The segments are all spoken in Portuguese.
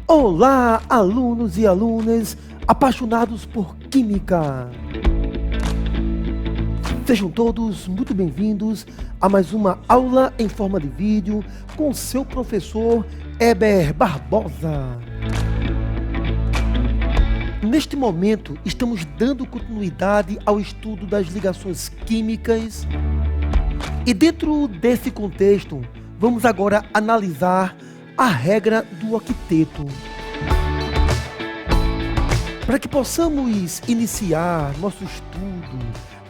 Olá, alunos e alunas apaixonados por Química! Sejam todos muito bem-vindos a mais uma aula em forma de vídeo com seu professor Heber Barbosa. Neste momento, estamos dando continuidade ao estudo das ligações químicas e dentro desse contexto, vamos agora analisar a regra do octeto. Para que possamos iniciar nosso estudo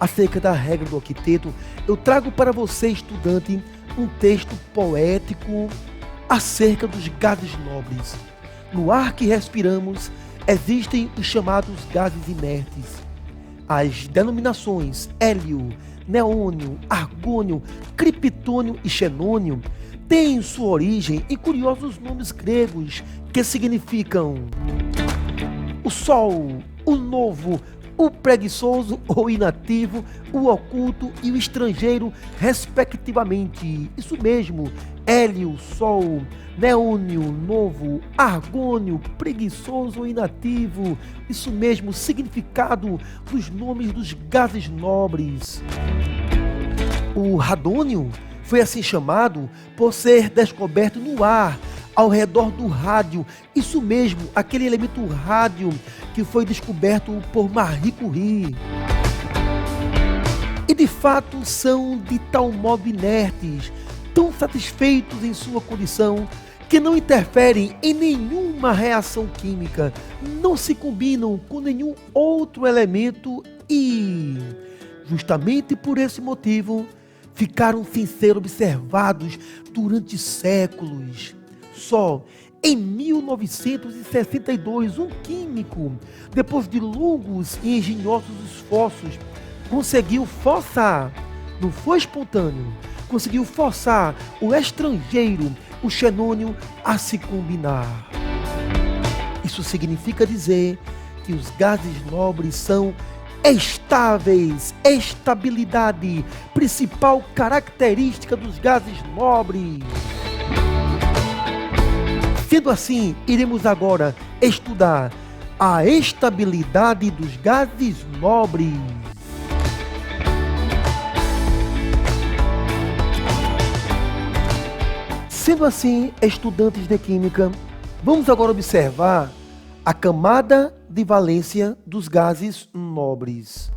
acerca da regra do octeto, eu trago para você, estudante, um texto poético acerca dos gases nobres. No ar que respiramos, existem os chamados gases inertes. As denominações hélio, neônio, argônio, criptônio e xenônio têm sua origem em curiosos nomes gregos que significam o sol, o novo, o preguiçoso ou inativo, o oculto e o estrangeiro, respectivamente. Isso mesmo, hélio, sol, neônio, novo, argônio, preguiçoso ou inativo. Isso mesmo, significado dos nomes dos gases nobres. O radônio foi assim chamado por ser descoberto no ar, ao redor do rádio. Isso mesmo, aquele elemento rádio que foi descoberto por Marie Curie. E de fato são de tal modo inertes, tão satisfeitos em sua condição, que não interferem em nenhuma reação química, não se combinam com nenhum outro elemento e, justamente por esse motivo, ficaram sem ser observados durante séculos. Só em 1962, um químico, depois de longos e engenhosos esforços, conseguiu forçar, não foi espontâneo, conseguiu forçar o estrangeiro, o xenônio, a se combinar. Isso significa dizer que os gases nobres são estáveis, estabilidade, principal característica dos gases nobres. Sendo assim, iremos agora estudar a estabilidade dos gases nobres. Sendo assim, estudantes de Química, vamos agora observar a camada de valência dos gases nobres.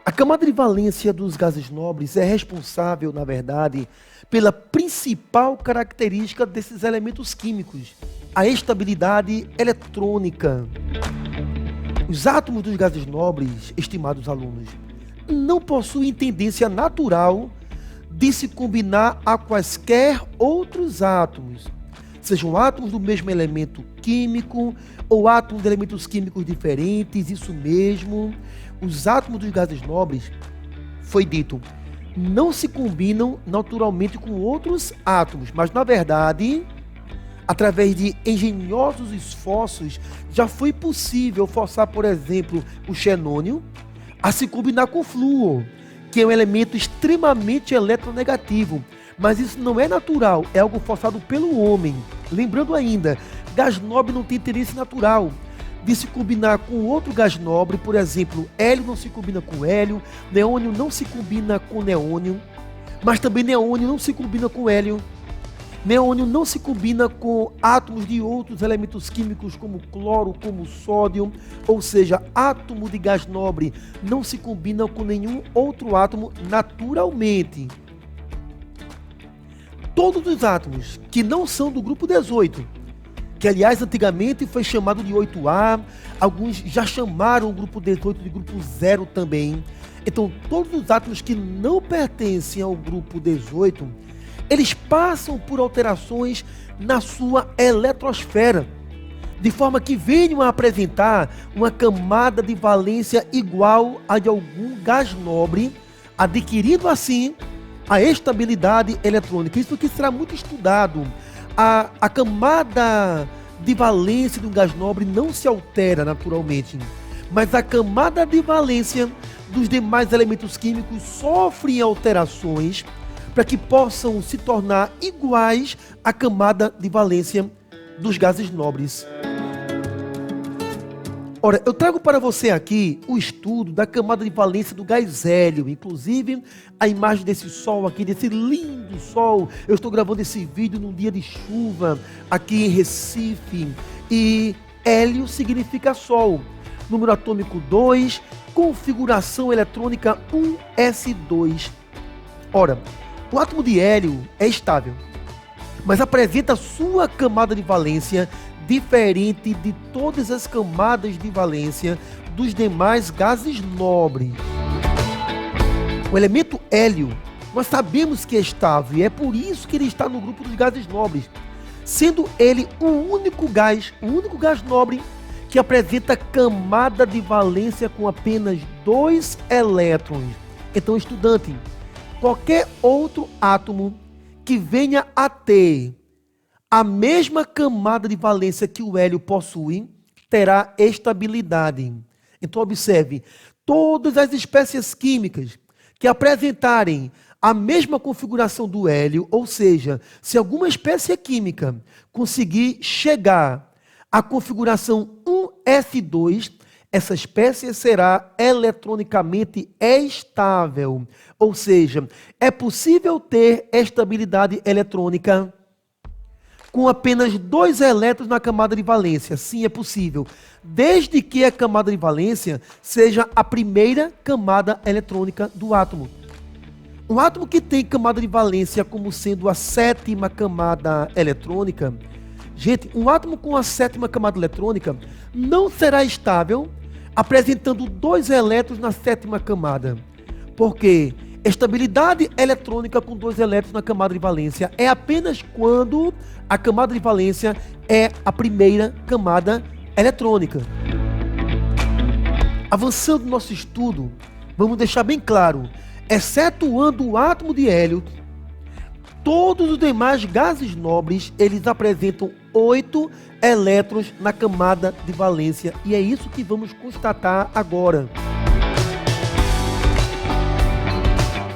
A camada de valência dos gases nobres é responsável, na verdade, pela principal característica desses elementos químicos, a estabilidade eletrônica. Os átomos dos gases nobres, estimados alunos, não possuem tendência natural de se combinar a quaisquer outros átomos, sejam átomos do mesmo elemento químico ou átomos de elementos químicos diferentes. Isso mesmo, os átomos dos gases nobres, foi dito, não se combinam naturalmente com outros átomos, mas na verdade, através de engenhosos esforços, já foi possível forçar, por exemplo, o xenônio a se combinar com o flúor, que é um elemento extremamente eletronegativo. Mas isso não é natural, é algo forçado pelo homem. Lembrando ainda, gás nobre não tem interesse natural de se combinar com outro gás nobre. Por exemplo, hélio não se combina com hélio, neônio não se combina com neônio, mas também neônio não se combina com hélio. Neônio não se combina com átomos de outros elementos químicos como cloro, como sódio, ou seja, átomo de gás nobre não se combina com nenhum outro átomo naturalmente. Todos os átomos que não são do grupo 18, que aliás antigamente foi chamado de 8A, alguns já chamaram o grupo 18 de grupo 0 também. Então todos os átomos que não pertencem ao grupo 18, eles passam por alterações na sua eletrosfera, de forma que venham a apresentar uma camada de valência igual à de algum gás nobre, adquirindo assim a estabilidade eletrônica. Isso aqui será muito estudado. A camada de valência de um gás nobre não se altera naturalmente, mas a camada de valência dos demais elementos químicos sofrem alterações para que possam se tornar iguais à camada de valência dos gases nobres. Ora, eu trago para você aqui o estudo da camada de valência do gás hélio, inclusive a imagem desse sol aqui, desse lindo sol. Eu estou gravando esse vídeo num dia de chuva aqui em Recife e hélio significa sol. Número atômico 2, configuração eletrônica 1s2. Ora, o átomo de hélio é estável, mas apresenta sua camada de valência diferente de todas as camadas de valência dos demais gases nobres. O elemento hélio, nós sabemos que é estável e é por isso que ele está no grupo dos gases nobres, sendo ele o único gás nobre que apresenta camada de valência com apenas 2 elétrons. Então, estudante, qualquer outro átomo que venha a ter a mesma camada de valência que o hélio possui terá estabilidade. Então, observe, todas as espécies químicas que apresentarem a mesma configuração do hélio, ou seja, se alguma espécie química conseguir chegar à configuração 1s2, essa espécie será eletronicamente estável. Ou seja, é possível ter estabilidade eletrônica com apenas 2 elétrons na camada de valência. Sim, é possível, desde que a camada de valência seja a primeira camada eletrônica do átomo. Um átomo que tem camada de valência como sendo a 7ª camada eletrônica, gente, um átomo com a 7ª camada eletrônica não será estável apresentando 2 elétrons na 7ª camada, porque estabilidade eletrônica com 2 elétrons na camada de valência é apenas quando a camada de valência é a primeira camada eletrônica. Avançando no nosso estudo, vamos deixar bem claro, excetuando o átomo de hélio, todos os demais gases nobres, eles apresentam 8 elétrons na camada de valência. E é isso que vamos constatar agora.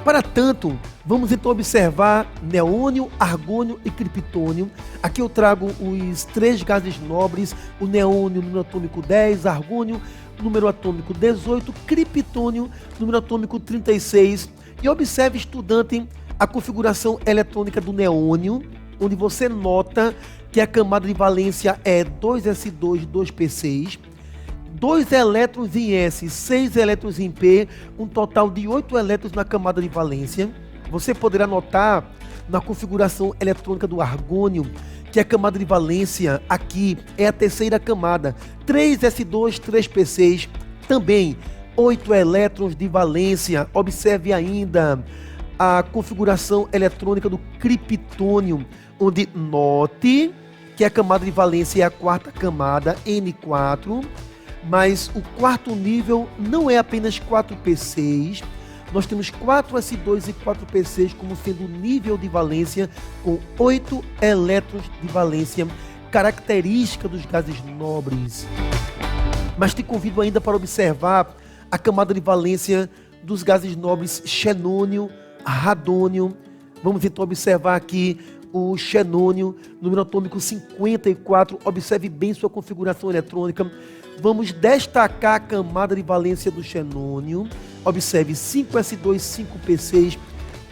Para tanto, vamos então observar neônio, argônio e criptônio. Aqui eu trago os 3 gases nobres, o neônio, número atômico 10, argônio, número atômico 18, criptônio, número atômico 36. E observe, estudante, a configuração eletrônica do neônio, onde você nota que a camada de valência é 2s2, 2p6. 2 elétrons em S, 6 elétrons em P, um total de 8 elétrons na camada de valência. Você poderá notar na configuração eletrônica do argônio que a camada de valência aqui é a 3ª camada, 3s2, 3p6, também 8 elétrons de valência. Observe ainda a configuração eletrônica do criptônio, onde note que a camada de valência é a 4ª camada, N4, mas o 4º nível não é apenas 4p6, nós temos 4s2 e 4p6 como sendo o nível de valência com 8 elétrons de valência, característica dos gases nobres. Mas te convido ainda para observar a camada de valência dos gases nobres xenônio, radônio. Vamos então observar aqui o xenônio, número atômico 54. Observe bem sua configuração eletrônica. Vamos destacar a camada de valência do xenônio. Observe 5s2, 5p6,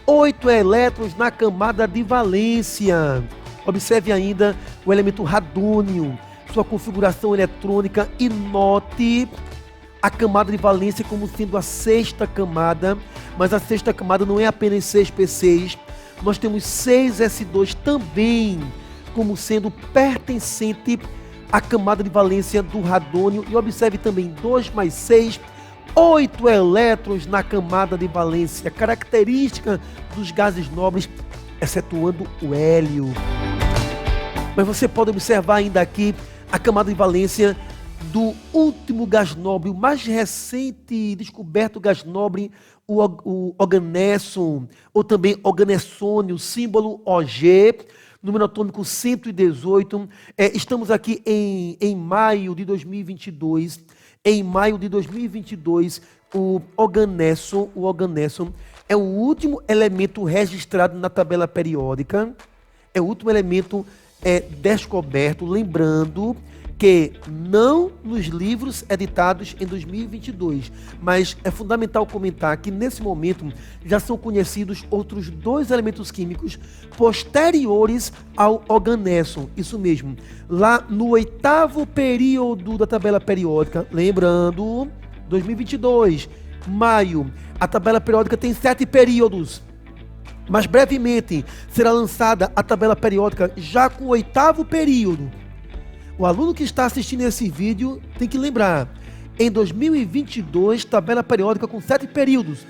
8 elétrons na camada de valência. Observe ainda o elemento radônio, sua configuração eletrônica, e note a camada de valência como sendo a 6ª camada, mas a 6ª camada não é apenas 6p6, nós temos 6s2 também como sendo pertencente à camada de valência do radônio. E observe também 2 mais 6, 8 elétrons na camada de valência, característica dos gases nobres, excetuando o hélio. Mas você pode observar ainda aqui a camada de valência do último gás nobre, o mais recente descoberto gás nobre, o oganesson, ou também oganessônio, símbolo OG, número atômico 118. Estamos aqui em maio de 2022. em maio de 2022, o oganesso é o último elemento registrado na tabela periódica, é o último elemento descoberto, lembrando que não nos livros editados em 2022, mas é fundamental comentar que nesse momento já são conhecidos outros 2 elementos químicos posteriores ao oganesso, isso mesmo, lá no 8º período da tabela periódica, lembrando, 2022, maio, a tabela periódica tem 7 períodos, mas brevemente será lançada a tabela periódica já com o 8º período. O aluno que está assistindo esse vídeo tem que lembrar, em 2022, tabela periódica com 7 períodos,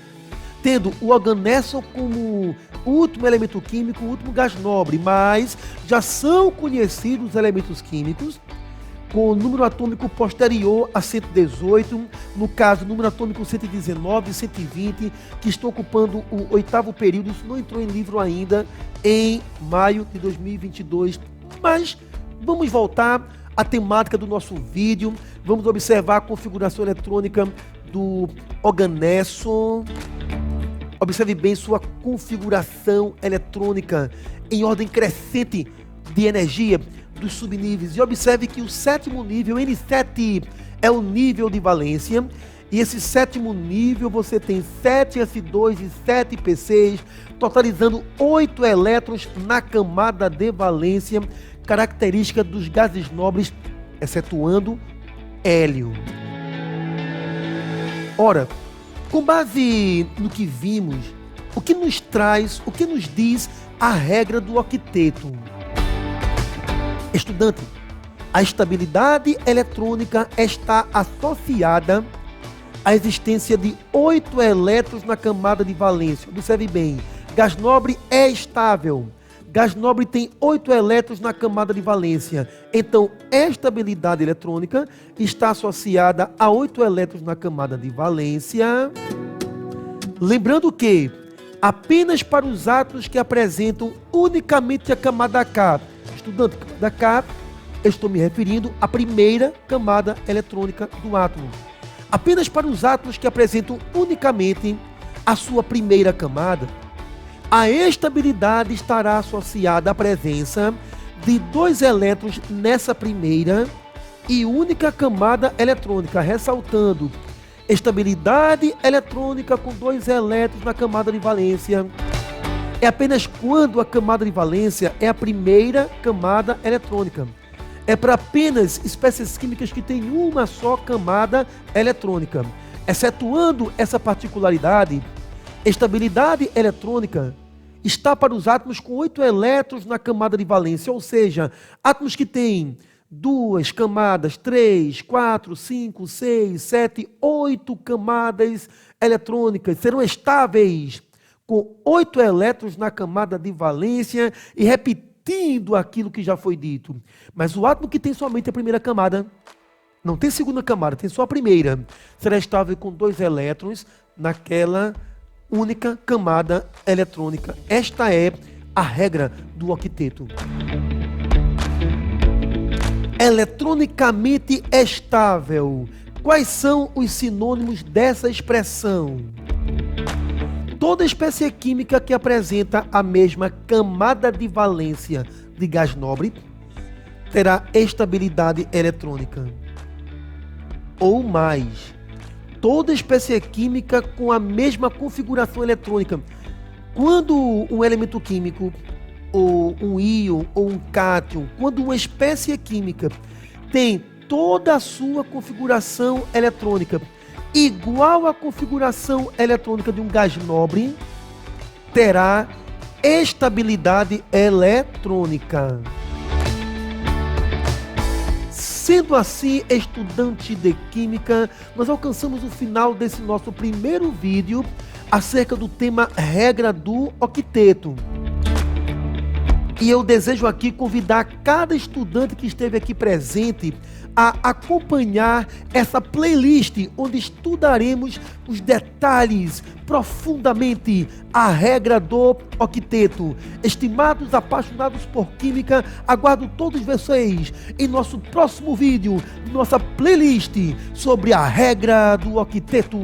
tendo o oganesso como o último elemento químico, o último gás nobre, mas já são conhecidos elementos químicos com o número atômico posterior a 118, no caso, número atômico 119 e 120, que estão ocupando o 8º período. Isso não entrou em livro ainda em maio de 2022, mas vamos voltar à temática do nosso vídeo. Vamos observar a configuração eletrônica do oganesso. Observe bem sua configuração eletrônica em ordem crescente de energia dos subníveis. E observe que o 7º nível, N7, é o nível de valência. E esse 7º nível você tem 7 S2 e 7 P6, totalizando 8 elétrons na camada de valência, característica dos gases nobres, excetuando hélio. Ora, com base no que vimos, o que nos diz a regra do octeto? Estudante, a estabilidade eletrônica está associada à existência de 8 elétrons na camada de valência. Observe bem, gás nobre é estável. Gás nobre tem 8 elétrons na camada de valência. Então, estabilidade eletrônica está associada a 8 elétrons na camada de valência. Lembrando que apenas para os átomos que apresentam unicamente a camada K. Estudante, da K, eu estou me referindo à primeira camada eletrônica do átomo. Apenas para os átomos que apresentam unicamente a sua primeira camada, a estabilidade estará associada à presença de 2 elétrons nessa primeira e única camada eletrônica, ressaltando estabilidade eletrônica com 2 elétrons na camada de valência. É apenas quando a camada de valência é a primeira camada eletrônica. É para apenas espécies químicas que têm uma só camada eletrônica. Excetuando essa particularidade, estabilidade eletrônica está para os átomos com 8 elétrons na camada de valência, ou seja, átomos que têm 2 camadas, 3, 4, 5, 6, 7, 8 camadas eletrônicas serão estáveis com 8 elétrons na camada de valência e repetindo aquilo que já foi dito. Mas o átomo que tem somente a primeira camada, não tem segunda camada, tem só a primeira, será estável com 2 elétrons naquela única camada eletrônica. Esta é a regra do octeto. Eletronicamente estável. Quais são os sinônimos dessa expressão? Toda espécie química que apresenta a mesma camada de valência de gás nobre terá estabilidade eletrônica. Ou mais, toda espécie química com a mesma configuração eletrônica. Quando um elemento químico, ou um íon, ou um cátion, quando uma espécie química tem toda a sua configuração eletrônica igual à configuração eletrônica de um gás nobre, terá estabilidade eletrônica. Sendo assim, estudante de química, nós alcançamos o final desse nosso primeiro vídeo acerca do tema regra do octeto. E eu desejo aqui convidar cada estudante que esteve aqui presente a acompanhar essa playlist onde estudaremos os detalhes profundamente a regra do octeto. Estimados apaixonados por química, aguardo todos vocês em nosso próximo vídeo, nossa playlist sobre a regra do octeto.